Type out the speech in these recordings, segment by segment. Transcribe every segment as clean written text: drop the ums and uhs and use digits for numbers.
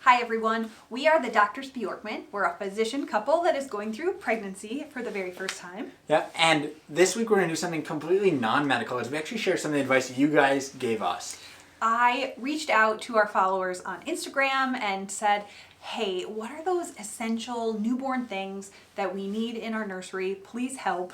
Hi everyone, we are the Doctors Bjorkman. We're a physician couple that is going through pregnancy for the very first time. Yeah, and this week we're going to do something completely non-medical as we actually share some of the advice you guys gave us. I reached out to our followers on Instagram and said, hey, what are those essential newborn things that we need in our nursery? Please help.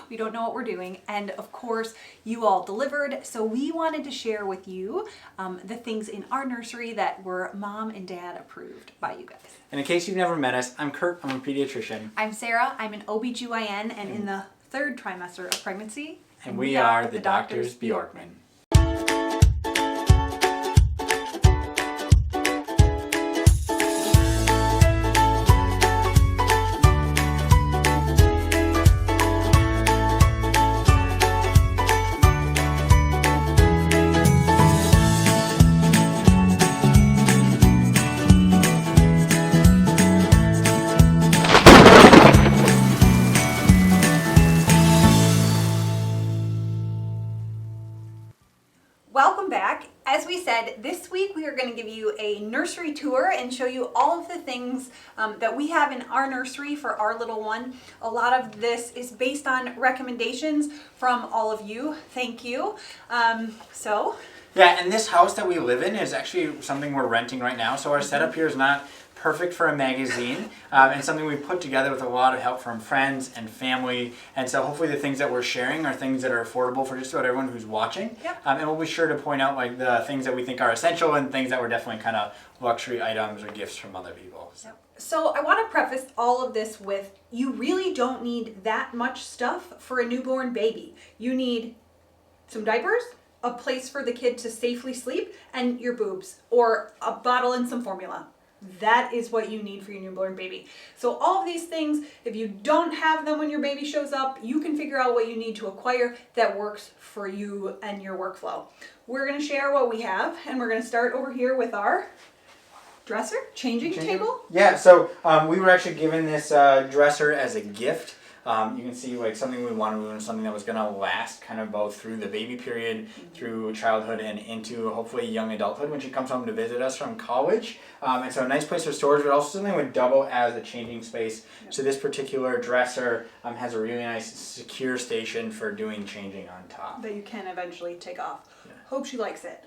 We don't know what we're doing. And of course, you all delivered. So we wanted to share with you the things in our nursery that were mom and dad approved by you guys. And in case you've never met us, I'm Kurt, I'm a pediatrician. I'm Sarah, I'm an OB/GYN and in the third trimester of pregnancy. And we are the Doctors Bjorkman. Welcome back. As we said, this week we are going to give you a nursery tour and show you all of the things that we have in our nursery for our little one. A lot of this is based on recommendations from all of you. Thank you. Yeah, and this house that we live in is actually something we're renting right now, so our setup here is not perfect for a magazine, and something we put together with a lot of help from friends and family. And so hopefully the things that we're sharing are things that are affordable for just about everyone who's watching. Yep. And we'll be sure to point out like the things that we think are essential and things that were definitely kind of luxury items or gifts from other people. So I want to preface all of this with, you really don't need that much stuff for a newborn baby. You need some diapers, a place for the kid to safely sleep, and your boobs, or a bottle and some formula. That is what you need for your newborn baby. So all of these things, if you don't have them when your baby shows up, you can figure out what you need to acquire that works for you and your workflow. We're going to share what we have, and we're going to start over here with our dresser, changing table. Yeah, so we were actually given this dresser as a gift. You can see like something we wanted, something that was going to last kind of both through the baby period, through childhood, and into hopefully young adulthood when she comes home to visit us from college. And so a nice place for storage, but also something that would double as a changing space. Yep. So this particular dresser has a really nice secure station for doing changing on top. That you can eventually take off. Yeah. Hope she likes it.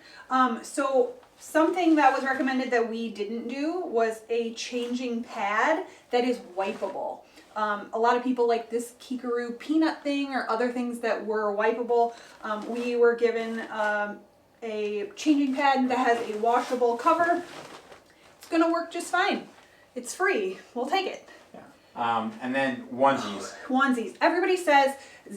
So something that was recommended that we didn't do was a changing pad that is wipeable. A lot of people like this Kikaroo peanut thing or other things that were wipeable. We were given a changing pad that has a washable cover. It's going to work just fine. It's free. We'll take it. Yeah. And then onesies. Onesies. Everybody says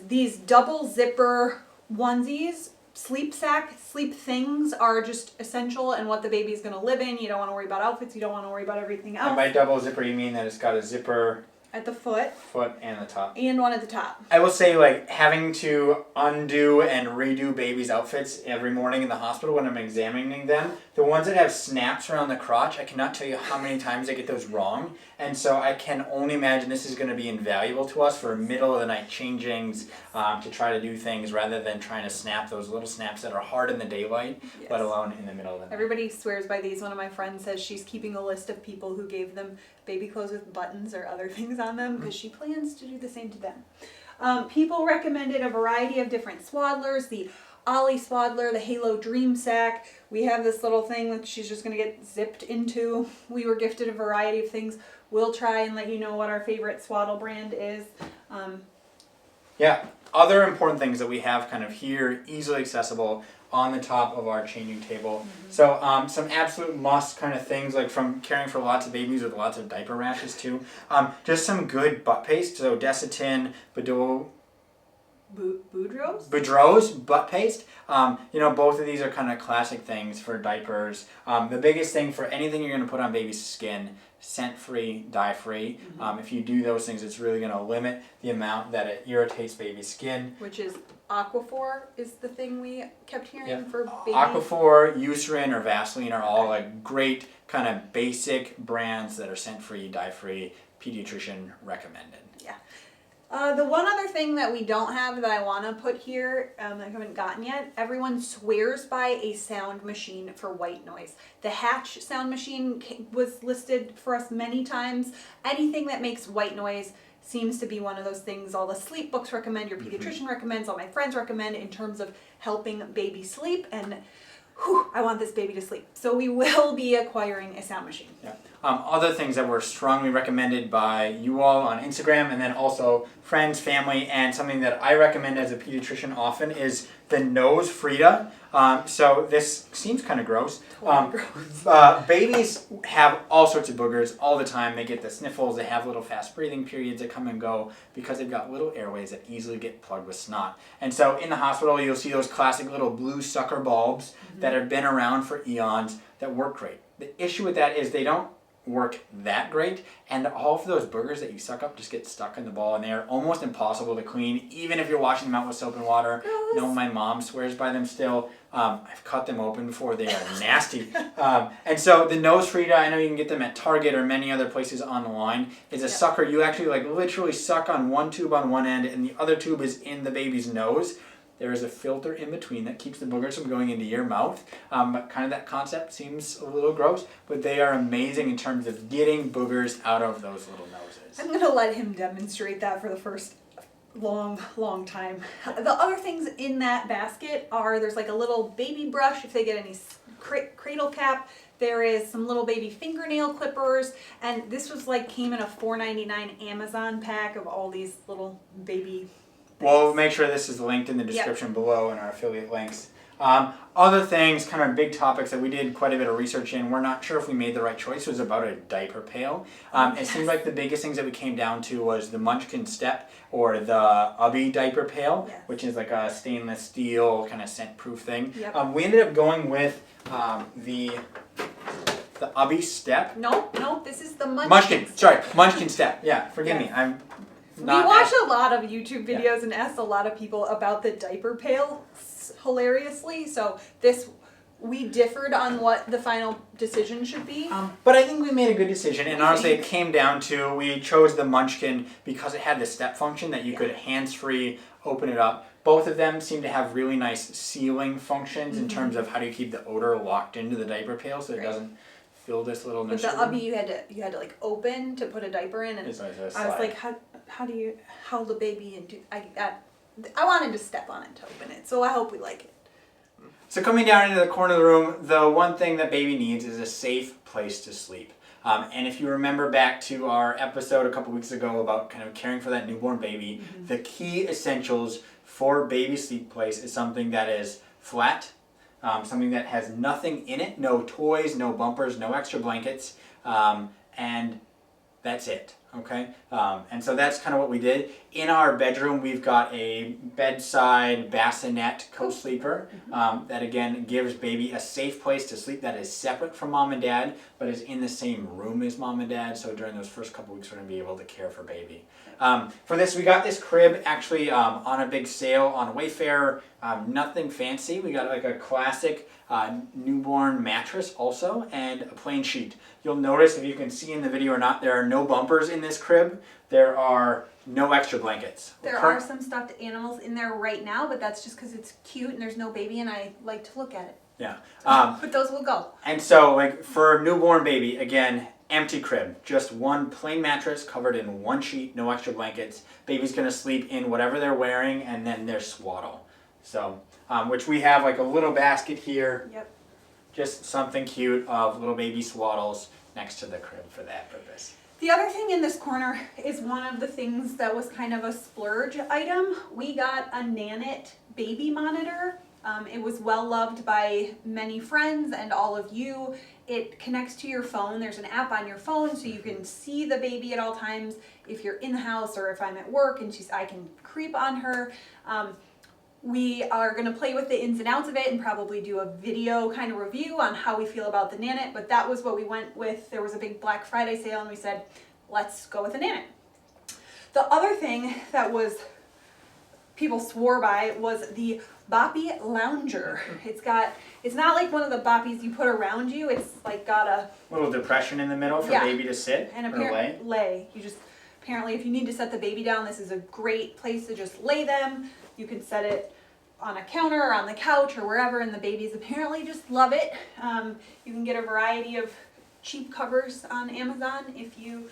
these double zipper onesies, sleep sack, sleep things are just essential and what the baby's going to live in. You don't want to worry about outfits. You don't want to worry about everything else. And by double zipper, you mean that it's got a zipper at the foot and the top. And one at the top. I will say, like, having to undo and redo babies' outfits every morning in the hospital when I'm examining them, the ones that have snaps around the crotch, I cannot tell you how many times I get those wrong. And so I can only imagine this is going to be invaluable to us for middle of the night changings, to try to do things rather than trying to snap those little snaps that are hard in the daylight, yes, let alone in the middle of the night. Everybody swears by these. One of my friends says she's keeping a list of people who gave them baby clothes with buttons or other things on them because she plans to do the same to them. People recommended a variety of different swaddlers, the Ollie swaddler, the Halo Dream Sack. We have this little thing that she's just going to get zipped into. We were gifted a variety of things. We'll try and let you know what our favorite swaddle brand is. Yeah, other important things that we have kind of here, easily accessible on the top of our changing table. Mm-hmm. So some absolute must kind of things, like from caring for lots of babies with lots of diaper rashes too. Just some good butt paste, so Desitin, Boudreaux's butt paste. Both of these are kind of classic things for diapers. The biggest thing for anything you're going to put on baby's skin, scent-free, dye-free. Mm-hmm. If you do those things, it's really going to limit the amount that it irritates baby's skin. Which is Aquaphor is the thing we kept hearing for babies. Aquaphor, Eucerin, or Vaseline are all like great kind of basic brands that are scent-free, dye-free, pediatrician recommended. Yeah. The one other thing that we don't have that I want to put here that I haven't gotten yet, everyone swears by a sound machine for white noise. The Hatch sound machine was listed for us many times. Anything that makes white noise seems to be one of those things all the sleep books recommend, your pediatrician recommends, all my friends recommend in terms of helping baby sleep, and I want this baby to sleep. So we will be acquiring a sound machine. Yeah. Other things that were strongly recommended by you all on Instagram, and then also friends, family, and something that I recommend as a pediatrician often is the nose Frida. So this seems kind of gross. Babies have all sorts of boogers all the time. They get the sniffles. They have little fast breathing periods that come and go because they've got little airways that easily get plugged with snot. And so in the hospital, you'll see those classic little blue sucker bulbs that have been around for eons that work great. The issue with that is they don't work that great, and all of those boogers that you suck up just get stuck in the ball, and they are almost impossible to clean, even if you're washing them out with soap and water. No, my mom swears by them still. I've cut them open before. They are nasty. And so the nose Frida, I know you can get them at Target or many other places online, is a sucker. You actually like literally suck on one tube on one end, and the other tube is in the baby's nose. There is a filter in between that keeps the boogers from going into your mouth. But kind of that concept seems a little gross, but they are amazing in terms of getting boogers out of those little noses. I'm going to let him demonstrate that for the first long time. The other things in that basket are, there's like a little baby brush if they get any cradle cap. There is some little baby fingernail clippers, and this was like came in a $4.99 Amazon pack of all these little baby. We'll make sure this is linked in the description below in our affiliate links. Other things, kind of big topics that we did quite a bit of research in, we're not sure if we made the right choice, was about a diaper pail. It seemed like the biggest things that we came down to was the Munchkin Step or the Ubby diaper pail, which is like a stainless steel kind of scent-proof thing. We ended up going with the Ubby Step. No, this is the Munchkin Step. Yeah, forgive me. We watch a lot of YouTube videos and asked a lot of people about the diaper pail, hilariously. So we differed on what the final decision should be. But I think we made a good decision, and honestly it came down to, we chose the Munchkin because it had the step function that you could hands-free open it up. Both of them seem to have really nice sealing functions in terms of how do you keep the odor locked into the diaper pail so it doesn't fill this little nursery room. But the Ubby you had to like open to put a diaper in, and I was like, how do you hold the baby and do I wanted to step on it to open it, so I hope we like it. So coming down into the corner of the room, the one thing that baby needs is a safe place to sleep. And if you remember back to our episode a couple weeks ago about kind of caring for that newborn baby, the key essentials for baby sleep place is something that is flat, something that has nothing in it, no toys, no bumpers, no extra blankets, and that's it. Okay, and so that's kind of what we did. In our bedroom, we've got a bedside bassinet co-sleeper that again gives baby a safe place to sleep that is separate from mom and dad, but is in the same room as mom and dad. So during those first couple weeks, we're going to be able to care for baby. For this, we got this crib actually on a big sale on Wayfair. Nothing fancy. We got like a classic newborn mattress also, and a plain sheet. You'll notice, if you can see in the video or not, there are no bumpers in this crib. There are no extra blankets. There are some stuffed animals in there right now, but that's just because it's cute and there's no baby and I like to look at it. Yeah. But those will go. And so, like, for newborn baby, again, empty crib. Just one plain mattress covered in one sheet, no extra blankets. Baby's going to sleep in whatever they're wearing and then their swaddle. So, which we have like a little basket here. Yep. Just something cute of little baby swaddles next to the crib for that purpose. The other thing in this corner is one of the things that was kind of a splurge item. We got a Nanit baby monitor. It was well loved by many friends and all of you. It connects to your phone. There's an app on your phone so you can see the baby at all times if you're in the house or if I'm at work and I can creep on her. We are going to play with the ins and outs of it and probably do a video kind of review on how we feel about the Nanit, but that was what we went with. There was a big Black Friday sale and we said, let's go with the Nanit. The other thing that people swore by was the Boppy Lounger. It's not like one of the Boppies you put around you. It's like got a little depression in the middle for baby to sit and or lay. lay. You just Apparently, if you need to set the baby down, this is a great place to just lay them. You can set it on a counter or on the couch or wherever, and the babies apparently just love it. You can get a variety of cheap covers on Amazon if you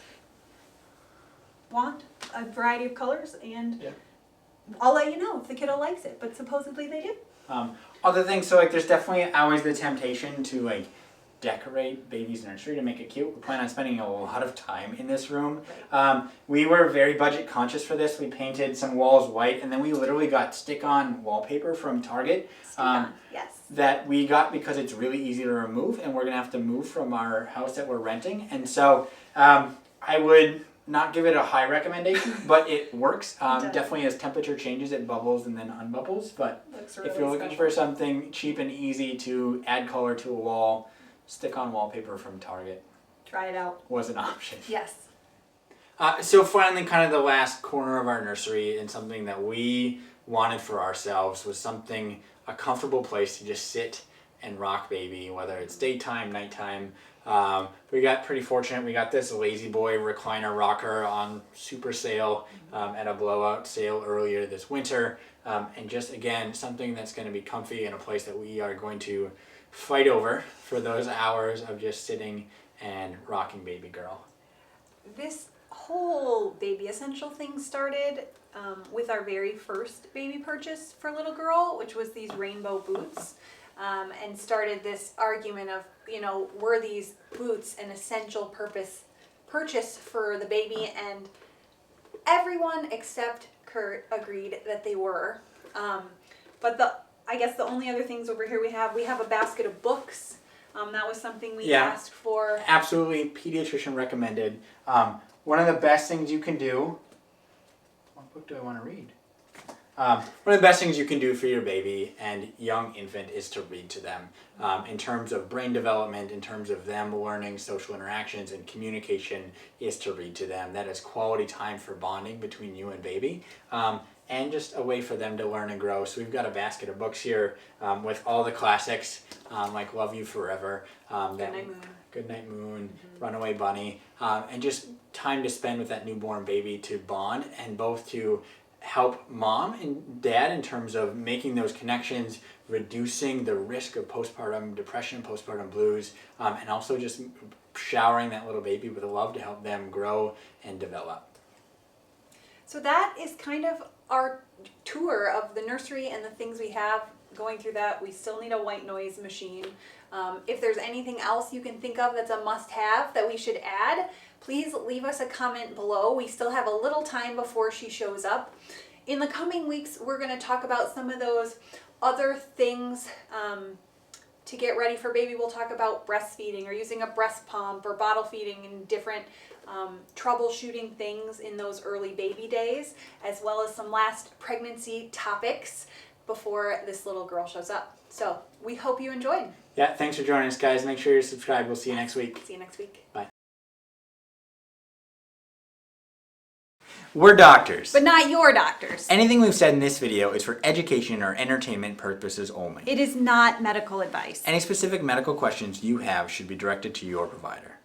want a variety of colors, and I'll let you know if the kiddo likes it, but supposedly they do. Other things, so like there's definitely always the temptation to like decorate baby's nursery to make it cute. We plan on spending a lot of time in this room. We were very budget conscious for this. We painted some walls white, and then we literally got stick-on wallpaper from Target. Yes. That we got because it's really easy to remove, and we're gonna have to move from our house that we're renting. And so I would not give it a high recommendation, but it works. Definitely as temperature changes, it bubbles and then unbubbles. But Really if you're looking for something cheap and easy to add color to a wall, stick-on wallpaper from Target. Try it out. Was an option. Yes. So finally, kind of the last corner of our nursery, and something that we wanted for ourselves was a comfortable place to just sit and rock baby, whether it's daytime, nighttime. We got pretty fortunate. We got this Lazy Boy recliner rocker on super sale at a blowout sale earlier this winter. And just again, something that's going to be comfy in a place that we are going to fight over for those hours of just sitting and rocking baby girl. This whole baby essential thing started with our very first baby purchase for little girl, which was these rainbow boots, and started this argument of, were these boots an essential purchase for the baby? And everyone except Kurt agreed that they were. But I guess the only other things over here we have a basket of books. That was something we asked for. Absolutely, pediatrician recommended. One of the best things you can do. What book do I want to read? One of the best things you can do for your baby and young infant is to read to them. In terms of brain development, in terms of them learning social interactions and communication, is to read to them. That is quality time for bonding between you and baby. And just a way for them to learn and grow. So we've got a basket of books here with all the classics, like Love You Forever, Goodnight Moon, Runaway Bunny, and just time to spend with that newborn baby to bond, and both to help mom and dad in terms of making those connections, reducing the risk of postpartum depression, postpartum blues, and also just showering that little baby with love to help them grow and develop. So that is kind of our tour of the nursery and the things we have. Going through that, we still need a white noise machine. If there's anything else you can think of that's a must-have that we should add, please leave us a comment below. We still have a little time before she shows up. In the coming weeks, we're going to talk about some of those other things to get ready for baby. We'll talk about breastfeeding or using a breast pump or bottle feeding and different troubleshooting things in those early baby days, as well as some last pregnancy topics before this little girl shows up. So we hope you enjoyed. Yeah, thanks for joining us, guys. Make sure you're subscribed. We'll see you next week. See you next week. Bye. We're doctors. But not your doctors. Anything we've said in this video is for education or entertainment purposes only. It is not medical advice. Any specific medical questions you have should be directed to your provider.